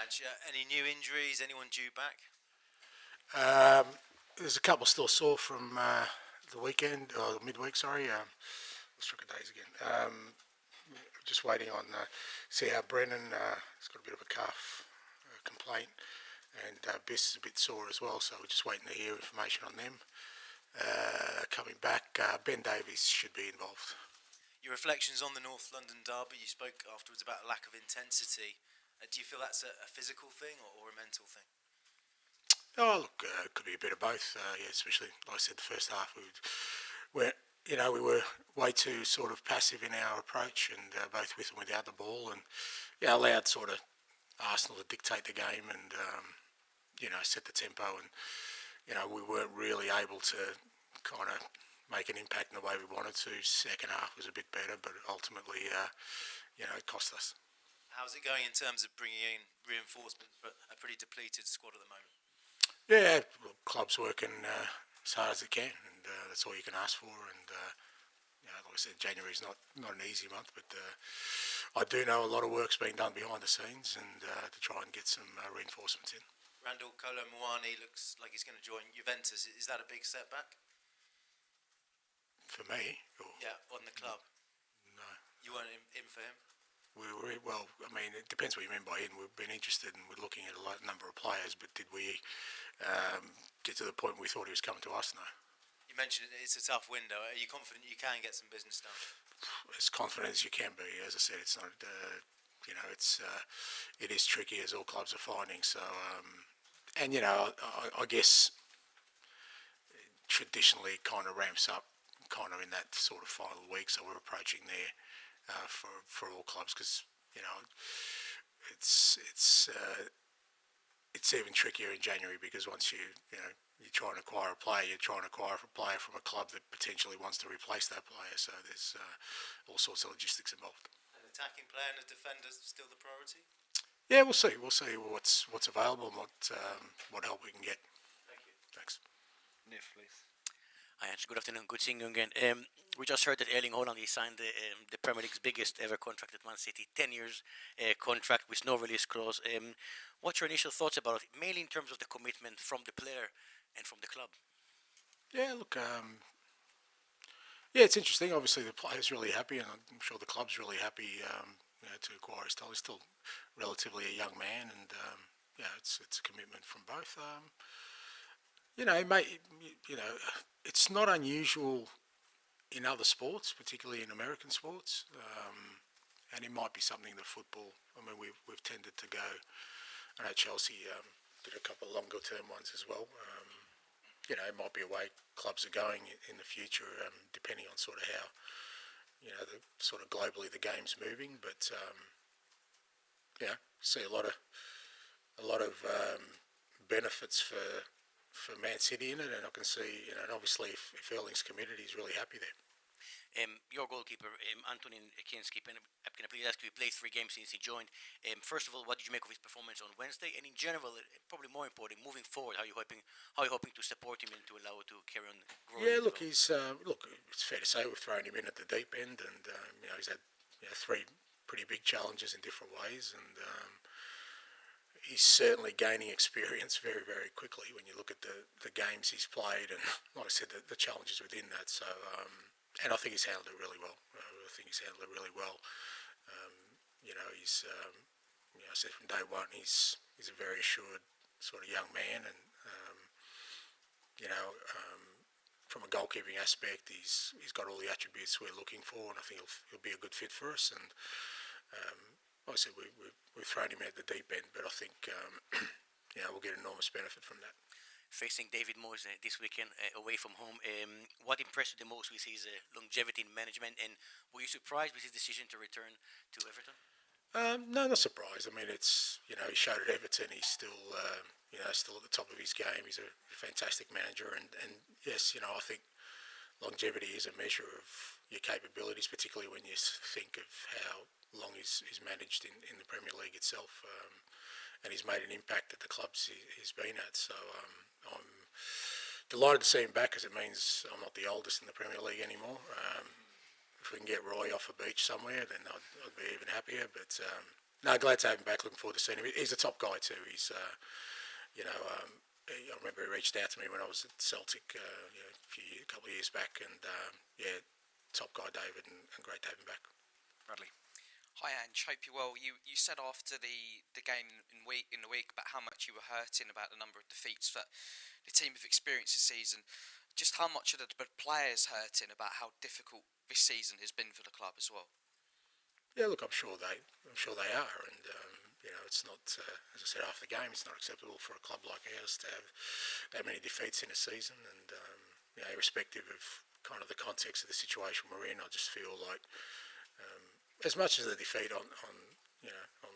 Ange. Any new injuries? Anyone due back? There's a couple still sore from the weekend, or midweek, sorry. Let's look at days again. Just waiting on see how Brennan has got a bit of a calf complaint, and Biss is a bit sore as well, so we're just waiting to hear information on them. Coming back, Ben Davies should be involved. Your reflections on the North London derby, you spoke afterwards about a lack of intensity. Do you feel that's a physical thing or a mental thing? Oh, look, it could be a bit of both. Yeah, especially, like I said, the first half we were way too sort of passive in our approach, and both with and without the ball, and allowed sort of Arsenal to dictate the game and set the tempo, and we weren't really able to kind of make an impact in the way we wanted to. Second half was a bit better, but ultimately, it cost us. How's it going in terms of bringing in reinforcements for a pretty depleted squad at the moment? Yeah, well, club's working as hard as it can, and that's all you can ask for. And like I said, January's not an easy month, but I do know a lot of work's being done behind the scenes, and to try and get some reinforcements in. Randall Kolo Muani looks like he's going to join Juventus. Is that a big setback? For me? Or? Yeah, on the club. No. You weren't in for him? Well, I mean, it depends what you mean by in. We've been interested and we're looking at a number of players, but did we get to the point where we thought he was coming to us? No. You mentioned it's a tough window. Are you confident you can get some business done? As confident as you can be. As I said, it's not. It is tricky, as all clubs are finding. So, I guess traditionally it kind of ramps up, kind of in that sort of final week. So we're approaching there. For all clubs, because it's even trickier in January, because once you try and acquire a player, you're trying to acquire a player from a club that potentially wants to replace that player. So there's all sorts of logistics involved. An attacking player and a defender still the priority? Yeah, we'll see. We'll see what's available and what help we can get. Thank you. Thanks. Nif, please. Hi, Ange. Good afternoon. Good seeing you again. We just heard that Erling Haaland, he signed the Premier League's biggest ever contract at Man City, 10 years contract with no release clause. What's your initial thoughts about it, mainly in terms of the commitment from the player and from the club? Yeah, look, it's interesting. Obviously, the player's really happy, and I'm sure the club's really happy to acquire his style. He's still relatively a young man, and it's a commitment from both. It's not unusual in other sports, particularly in American sports, and it might be something that football. I mean, we've tended to go. I know Chelsea did a couple of longer term ones as well. It might be a way clubs are going in the future, depending on sort of how the sort of globally the game's moving. But see a lot of benefits for Man City in it, and I can see, and obviously if Erling's committed, he's really happy there. Your goalkeeper, Antonin Kinski, I'm going to please ask you, he played 3 games since he joined. First of all, what did you make of his performance on Wednesday? And in general, probably more important, moving forward, how are you hoping to support him and to allow it to carry on growing? Yeah, look, it's fair to say we've thrown him in at the deep end, and he's had 3 pretty big challenges in different ways, and he's certainly gaining experience very, very quickly when you look at the games he's played, and like I said, the challenges within that. So, and I think he's handled it really well. He's I said from day one, he's a very assured sort of young man, and from a goalkeeping aspect, he's got all the attributes we're looking for, and I think he'll be a good fit for us. And like I said, we've thrown him at the deep end, but I think we'll get enormous benefit from that. Facing David Moyes this weekend away from home, what impressed you the most with his longevity in management, and were you surprised with his decision to return to Everton? No, not surprised. I mean, it's he showed at Everton. He's still still at the top of his game. He's a fantastic manager, and yes, I think longevity is a measure of your capabilities, particularly when you think of how long he's managed in the Premier League itself, and he's made an impact at the clubs he's been at. So I'm delighted to see him back, because it means I'm not the oldest in the Premier League anymore. If we can get Roy off a beach somewhere, then I'd be even happier. But No, glad to have him back. Looking forward to seeing him. He's a top guy too. He's, I remember he reached out to me when I was at Celtic, a couple of years back, and top guy, David, and great to have him back. Bradley. Hi Ange, hope you're well. You said after the game in the week about how much you were hurting about the number of defeats that the team have experienced this season. Just how much are the players hurting about how difficult this season has been for the club as well? Yeah, look, I'm sure they are, and it's not, as I said after the game, it's not acceptable for a club like ours to have that many defeats in a season, and irrespective of kind of the context of the situation we're in, I just feel like. As much as the defeat on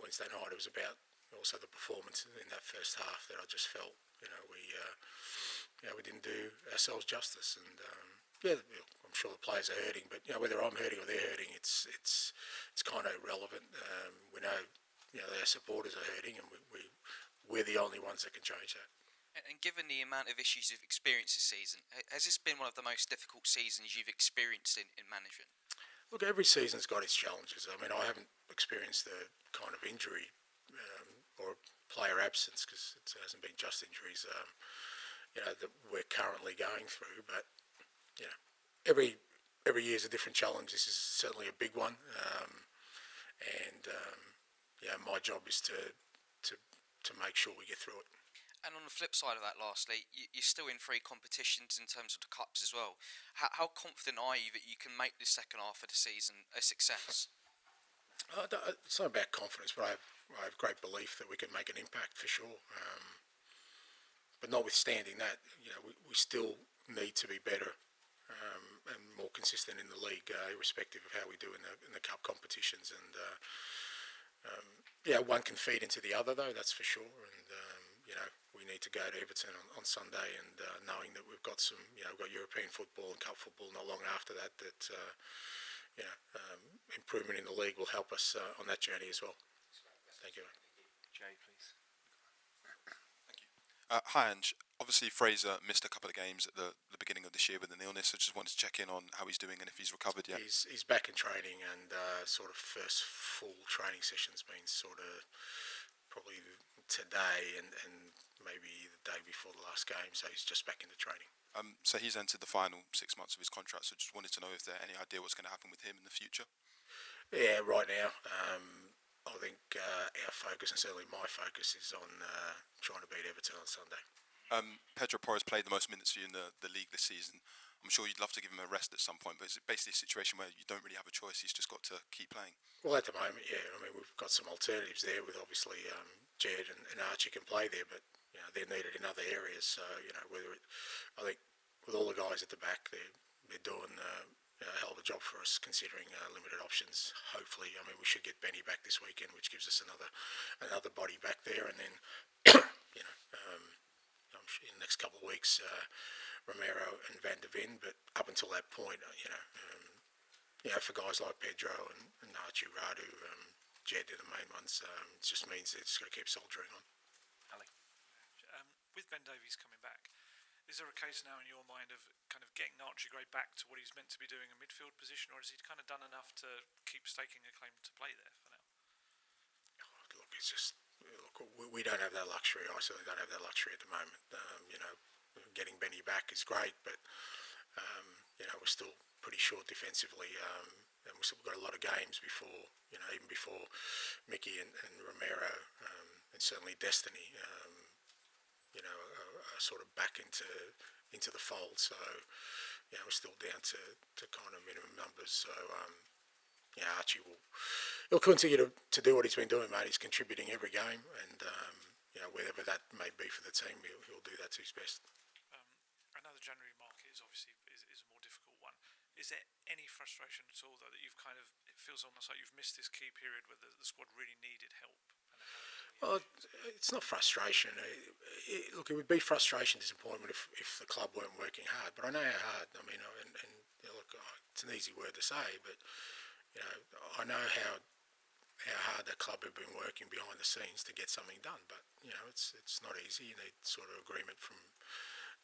Wednesday night, it was about also the performance in that first half that I just felt we didn't do ourselves justice, and I'm sure the players are hurting, but whether I'm hurting or they're hurting, it's kind of irrelevant. We know our supporters are hurting, and we're the only ones that can change that. And given the amount of issues you've experienced this season, has this been one of the most difficult seasons you've experienced in management? Look, every season's got its challenges. I mean, I haven't experienced the kind of injury or player absence, because it hasn't been just injuries, that we're currently going through. But every year's a different challenge. This is certainly a big one, and my job is to make sure we get through it. And on the flip side of that, lastly, you're still in 3 competitions in terms of the cups as well. How confident are you that you can make the second half of the season a success? It's not about confidence, but I have great belief that we can make an impact for sure. But notwithstanding that, we still need to be better and more consistent in the league, irrespective of how we do in the cup competitions. And one can feed into the other, though, that's for sure. And we need to go to Everton on Sunday, and knowing that we've got we've got European football and cup football not long after that, improvement in the league will help us on that journey as well. Thank you. Jay, please. Thank you. Hi, Ange. Obviously, Fraser missed a couple of games at the beginning of this year with an illness. I just wanted to check in on how he's doing and if he's recovered yet. He's back in training, and sort of first full training session's been sort of probably today and maybe the day before the last game, so he's just back into training. So he's entered the final 6 months of his contract, so just wanted to know if there any idea what's going to happen with him in the future? Yeah, right now, I think our focus, and certainly my focus, is on trying to beat Everton on Sunday. Pedro Porro's played the most minutes for you in the league this season. I'm sure you'd love to give him a rest at some point, but it's basically a situation where you don't really have a choice. He's just got to keep playing. Well, at the moment, yeah. I mean, we've got some alternatives there with obviously Jed and Archie can play there, but they're needed in other areas. So I think with all the guys at the back, they're doing a hell of a job for us, considering limited options. Hopefully, I mean, we should get Benny back this weekend, which gives us another body back there, and then I'm sure in the next couple of weeks, Romero and Van der Ven. But up until that point, for guys like Pedro and Archie, Radu, Jed are the main ones. It just means they're just got to keep soldiering on. Ali. With Ben Davies coming back, is there a case now in your mind of kind of getting Archie Gray back to what he's meant to be doing in midfield position, or has he kind of done enough to keep staking a claim to play there for now? Look, we don't have that luxury. I certainly don't have that luxury at the moment. Getting Benny back is great, but we're still pretty short defensively, and we've still got a lot of games before, even before Mickey and Romero, and certainly Destiny, are sort of back into the fold. So, we're still down to kind of minimum numbers. So, Archie he'll continue to do what he's been doing, mate. He's contributing every game, and whatever that may be for the team, he'll do that to his best. I know the January market is obviously is a more difficult one. Is there any frustration at all, though, that you've kind of, it feels almost like you've missed this key period where the squad really needed help? Well, it's not frustration. Look, it would be frustration, disappointment if the club weren't working hard. But I know how hard. I mean, look, it's an easy word to say, but I know how hard the club have been working behind the scenes to get something done. But it's not easy. You need sort of agreement from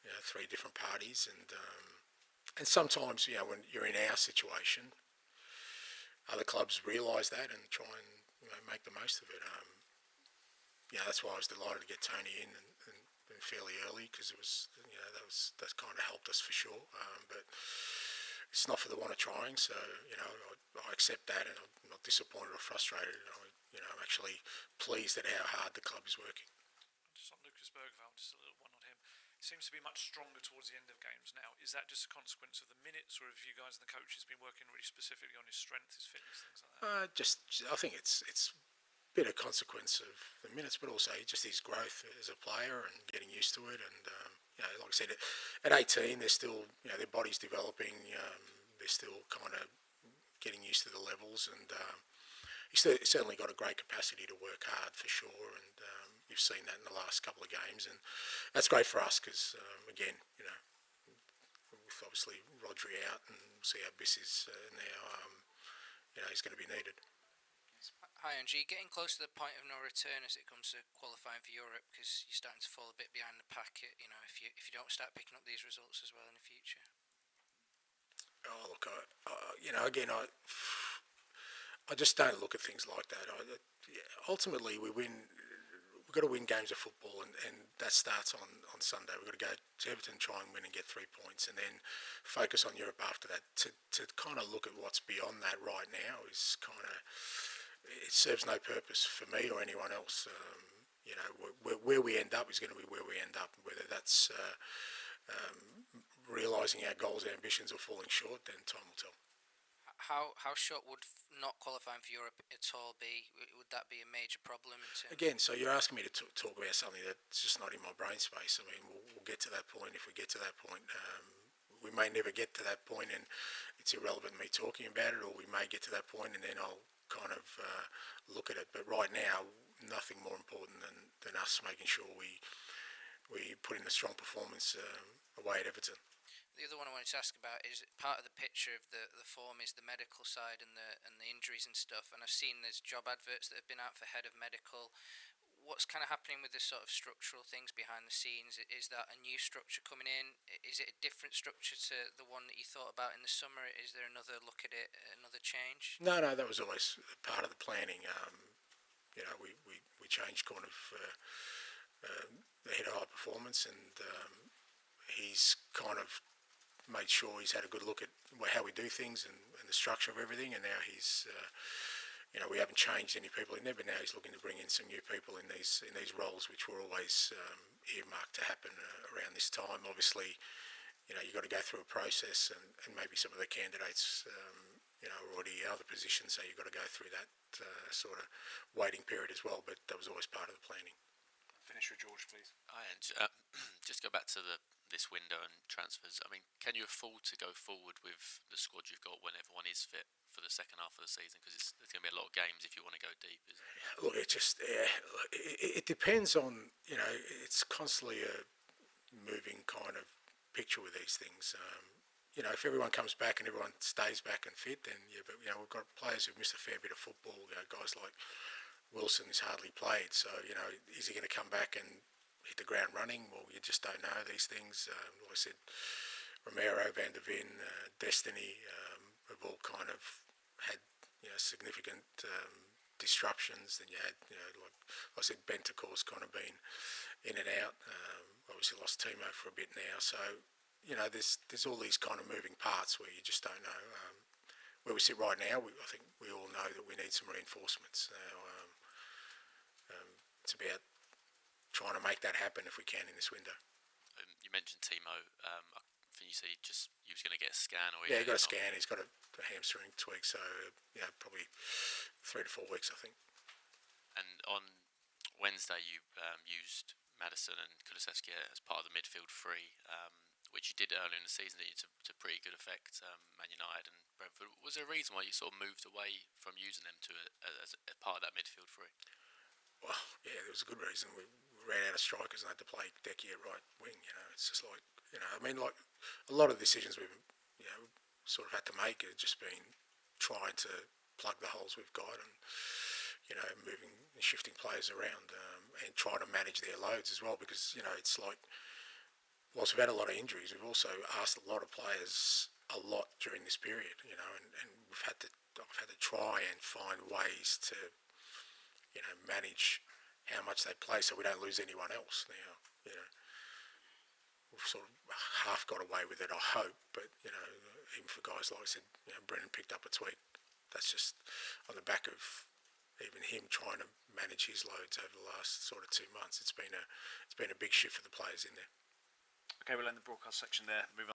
3 different parties, and sometimes when you're in our situation, other clubs realise that and try and make the most of it. That's why I was delighted to get Tony in and fairly early, because it was, that kind of helped us for sure. But it's not for the want of trying, so I accept that, and I'm not disappointed or frustrated. I'm actually pleased at how hard the club is working. Just on Lucas Bergvall, just a little one on him. He seems to be much stronger towards the end of games now. Is that just a consequence of the minutes, or have you guys and the coaches been working really specifically on his strength, his fitness, things like that? I think it's a bit of consequence of the minutes, but also just his growth as a player and getting used to it. And like I said, at 18, they're still, their body's developing. They're still kind of getting used to the levels, and he's certainly got a great capacity to work hard for sure. And you've seen that in the last couple of games, and that's great for us because, again, with obviously Rodri out, and we'll see how Biss is now, he's going to be needed. Hi, Angie. Getting close to the point of no return as it comes to qualifying for Europe, because you're starting to fall a bit behind the pack. If you don't start picking up these results as well in the future. Oh, look, again, I just don't look at things like that. Ultimately, we've got to win games of football, and that starts on Sunday. We've got to go to Everton, try and win and get 3 points, and then focus on Europe after that. To kind of look at what's beyond that right now is kind of, it serves no purpose for me or anyone else. Where we end up is going to be where we end up. Whether that's realising our goals, our ambitions, or falling short, then time will tell. How short would not qualifying for Europe at all be? Would that be a major problem? Again, so you're asking me to talk about something that's just not in my brain space. I mean, we'll get to that point if we get to that point. We may never get to that point, and it's irrelevant me talking about it, or we may get to that point and then I'll kind of look at it. But right now, nothing more important than us making sure we put in a strong performance away at Everton. The other one I wanted to ask about is part of the picture of the form is the medical side and the injuries and stuff. And I've seen there's job adverts that have been out for head of medical. What's kind of happening with the sort of structural things behind the scenes? Is that a new structure coming in? Is it a different structure to the one that you thought about in the summer? Is there another look at it, another change? No, that was always part of the planning. We changed kind of the head of high performance, and he's kind of made sure he's had a good look at how we do things and the structure of everything. And now he's, we haven't changed any people in there, but now he's looking to bring in some new people in these roles, which were always earmarked to happen around this time. Obviously, you've got to go through a process, and maybe some of the candidates, are already in other positions, so you've got to go through that sort of waiting period as well. But that was always part of the planning. Finish with George, please. And just go back to this window and transfers. I mean, can you afford to go forward with the squad you've got when everyone is fit for the second half of the season? Because there's going to be a lot of games if you want to go deep. Look, it depends on, it's constantly a moving kind of picture with these things. If everyone comes back and everyone stays back and fit, then but we've got players who've missed a fair bit of football. Guys like Wilson has hardly played, so is he going to come back and hit the ground running? Well, you just don't know these things. Like I said, Romero, Van der Ven, Destiny have all kind of had significant disruptions. Then you had like I said, Bentancur's kind of been in and out. Obviously lost Timo for a bit now, so there's all these kind of moving parts where you just don't know. Where we sit right now, I think we all know that we need some reinforcements. It's about trying to make that happen if we can in this window. You mentioned Timo. I think you said he was going to get a scan. Or he got a scan. He's got a hamstring tweak, so probably 3 to 4 weeks, I think. And on Wednesday, you used Maddison and Kulusevski as part of the midfield three, which you did earlier in the season, to pretty good effect. Man United and Brentford. Was there a reason why you sort of moved away from using them as a part of that midfield three? Well, yeah, there was a good reason. We ran out of strikers and had to play Decky at right wing. It's just like, I mean, like a lot of decisions we've, sort of had to make have just been trying to plug the holes we've got and, moving and shifting players around and trying to manage their loads as well, because, it's like, whilst we've had a lot of injuries, we've also asked a lot of players a lot during this period, and I've had to try and find ways to manage how much they play so we don't lose anyone else. Now, we've sort of half got away with it, I hope, but, even for guys like I said, Brennan picked up a tweak. That's just on the back of even him trying to manage his loads over the last sort of 2 months. It's been a big shift for the players in there. Okay, we'll end the broadcast section there. Move on.